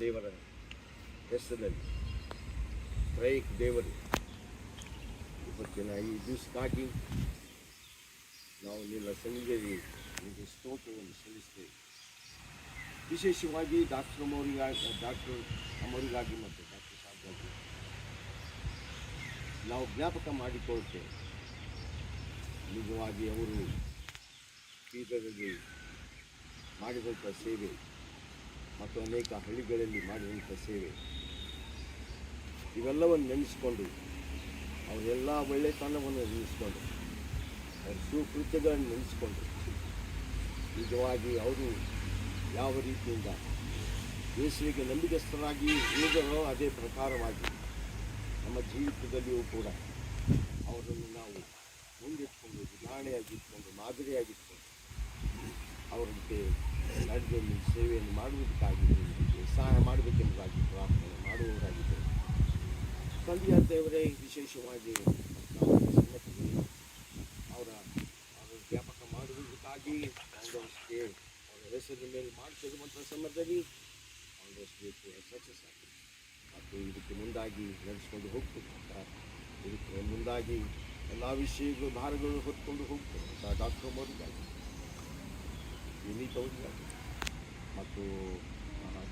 ದೇವರ ಹೆಸರಲ್ಲಿ ಪ್ರಯಕ್ ದೇವರು ಇವತ್ತಿನ ಈ ದಿವಸಕ್ಕಾಗಿ ನಾವು ನಿನ್ನ ಸನ್ನಿಧಿಯಲ್ಲಿ ನಿಮಗೆ ಸ್ತೋತ್ರವನ್ನು ಸಲ್ಲಿಸ್ತೇವೆ. ವಿಶೇಷವಾಗಿ ಡಾಕ್ಟರ್ ಅಮ್ಮವರಿಗಾಗಿ ಮತ್ತು ಡಾಕ್ಟರ್ ಸಾಹೇಬ್ಗಾಗಿ ನಾವು ಜ್ಞಾಪಕ ಮಾಡಿಕೊಳ್ಳುತ್ತೇವೆ. ನಿಜವಾಗಿ ಅವರು ಬೀದರಲ್ಲಿ ಮಾಡಿದಂಥ ಸೇವೆ ಮತ್ತು ಅನೇಕ ಹಳ್ಳಿಗಳಲ್ಲಿ ಮಾಡಿದಂಥ ಸೇವೆ ಇವೆಲ್ಲವನ್ನು ನೆನೆಸ್ಕೊಂಡು ಅವರೆಲ್ಲ ಒಳ್ಳೆತನವನ್ನು ನೆನೆಸ್ಕೊಂಡು ಅವ್ರ ಸುಕೃತ್ಯಗಳನ್ನು ನೆನೆಸ್ಕೊಂಡು ನಿಜವಾಗಿ ಅವರು ಯಾವ ರೀತಿಯಿಂದ ಯೇಸುವಿಗೆ ನಂಬಿಕಸ್ಥರಾಗಿ ಉಳಿದರೋ ಅದೇ ಪ್ರಕಾರವಾಗಿ ನಮ್ಮ ಜೀವಿತದಲ್ಲಿಯೂ ಕೂಡ ಅವರನ್ನು ನಾವು ಮುಂದಿಟ್ಕೊಂಡು ಉದಾಹರಣೆಯಾಗಿಟ್ಕೊಂಡು ಮಾದರಿಯಾಗಿಟ್ಕೊಂಡು ಅವರಂತೆ ನಡೆದು ಸೇವೆಯನ್ನು ಮಾಡುವುದಕ್ಕಾಗಿ ಸಹಾಯ ಮಾಡಬೇಕೆಂಬುದಾಗಿ ಪ್ರಾರ್ಥನೆ ಮಾಡುವವರಾಗಿದ್ದರು. ತಂದೆಯ ದೇವರೇ, ವಿಶೇಷವಾಗಿ ನಾವು ಸಮ್ಮತಿಗೆ ಅವರ ಜ್ಞಾಪಕ ಮಾಡುವುದಕ್ಕಾಗಿ ಕಾಂಗ್ರೆಸ್ಗೆ ಅವರ ಹೆಸರಿನ ಮೇಲೆ ಮಾಡ್ತಿರುವಂಥ ಸಂದರ್ಭದಲ್ಲಿ ಕಾಂಗ್ರೆಸ್ಗೆ ಕೂಡ ಸಕ್ಸಸ್ ಆಗಿದೆ ಮತ್ತು ಇದಕ್ಕೆ ಮುಂದಾಗಿ ನಡೆಸ್ಕೊಂಡು ಹೋಗ್ತಕ್ಕಂಥ ಇದಕ್ಕೆ ಮುಂದಾಗಿ ಎಲ್ಲ ವಿಷಯಗಳು ಭಾರಗಳು ಹೊತ್ಕೊಂಡು ಹೋಗ್ತಕ್ಕಂಥ ಡಾಕ್ಟರ್ ಮೋದಿಗಾಗಿ ವಿನೀತವರಿಗಾಗಿ ಮತ್ತು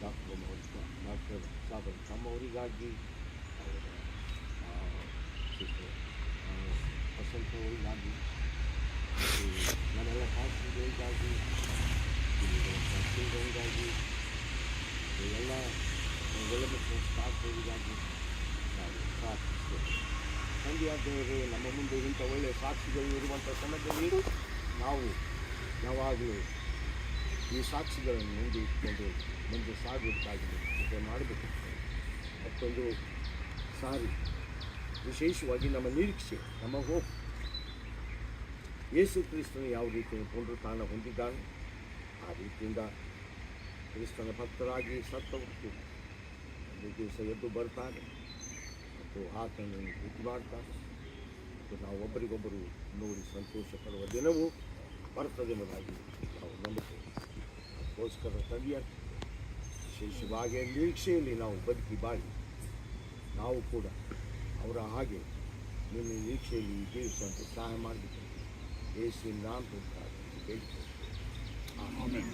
ಡಾಕ್ಟರ್ ಸಾಬರ್ ತಮ್ಮವರಿಗಾಗಿ ಅವರ ವಸಂತ ಅವರಿಗಾಗಿ ಮತ್ತು ನನ್ನೆಲ್ಲ ಸಾಕ್ಷಿಗಳಿಗಾಗಿ ಅವರಿಗಾಗಿ ಎಲ್ಲ ಡೆವಲಪ್ಮೆಂಟ್ ಸ್ಟಾಫ್ಗಳಿಗಾಗಿ ನಾವು ಪ್ರಾರ್ಥಿಸ್ತೇವೆ. ತಂದೆಯಾದವರೇ, ನಮ್ಮ ಮುಂದೆ ಇಂಥ ಒಳ್ಳೆಯ ಸಾಕ್ಷಿಗಳು ಇರುವಂಥ ಸಮಯದಲ್ಲಿ ನಾವು ಯಾವಾಗಲೂ ಈ ಸಾಕ್ಷಿಗಳನ್ನು ಮುಂದೆ ಇಟ್ಕೊಂಡು ಮುಂದೆ ಸಾಗುವುದಕ್ಕಾಗಿ ಕೃಪೆ ಮಾಡಬೇಕು. ಮತ್ತೊಂದು ಸಾರಿ ವಿಶೇಷವಾಗಿ ನಮ್ಮ ನಿರೀಕ್ಷೆ, ನಮ್ಮ ಹೋಪ್, ಯೇಸು ಕ್ರಿಸ್ತನು ಯಾವ ರೀತಿಯ ಪುನರುತ್ಥಾನ ಹೊಂದಿದ್ದಾನೆ ಆ ರೀತಿಯಿಂದ ಕ್ರಿಸ್ತನ ಭಕ್ತರಾಗಿ ಸತ್ತವತ್ತು ಒಂದು ದಿವಸ ಎದ್ದು ಬರ್ತಾನೆ ಮತ್ತು ಆತನನ್ನು ಭೇಟಿ ಮಾಡ್ತಾನೆ ಮತ್ತು ನಾವು ಒಬ್ಬರಿಗೊಬ್ಬರು ನೋಡಿ ಸಂತೋಷ ಪಡುವ ದಿನವೂ ಬರ್ತದೆ ಎಂಬುದಾಗಿ ನಾವು ನಂಬುತ್ತೇವೆ. ಅದಕ್ಕೋಸ್ಕರ ತಂದೆಯ ವಿಶೇಷವಾಗಿ ನಿರೀಕ್ಷೆಯಲ್ಲಿ ನಾವು ಬದುಕಿ ಬಾಳಿ ನಾವು ಕೂಡ ಅವರ ಹಾಗೆ ನಿಮ್ಮ ನಿರೀಕ್ಷೆಯಲ್ಲಿ ಜೀವಿಸುವಂತೆ ಸಹಾಯ ಮಾಡಬೇಕು. ಯೇಸುವಿನ ನಾಮದಲ್ಲಿ ಬೇಡಿಕೊಳ್ಳುತ್ತೇವೆ. ಆಮೆನ್.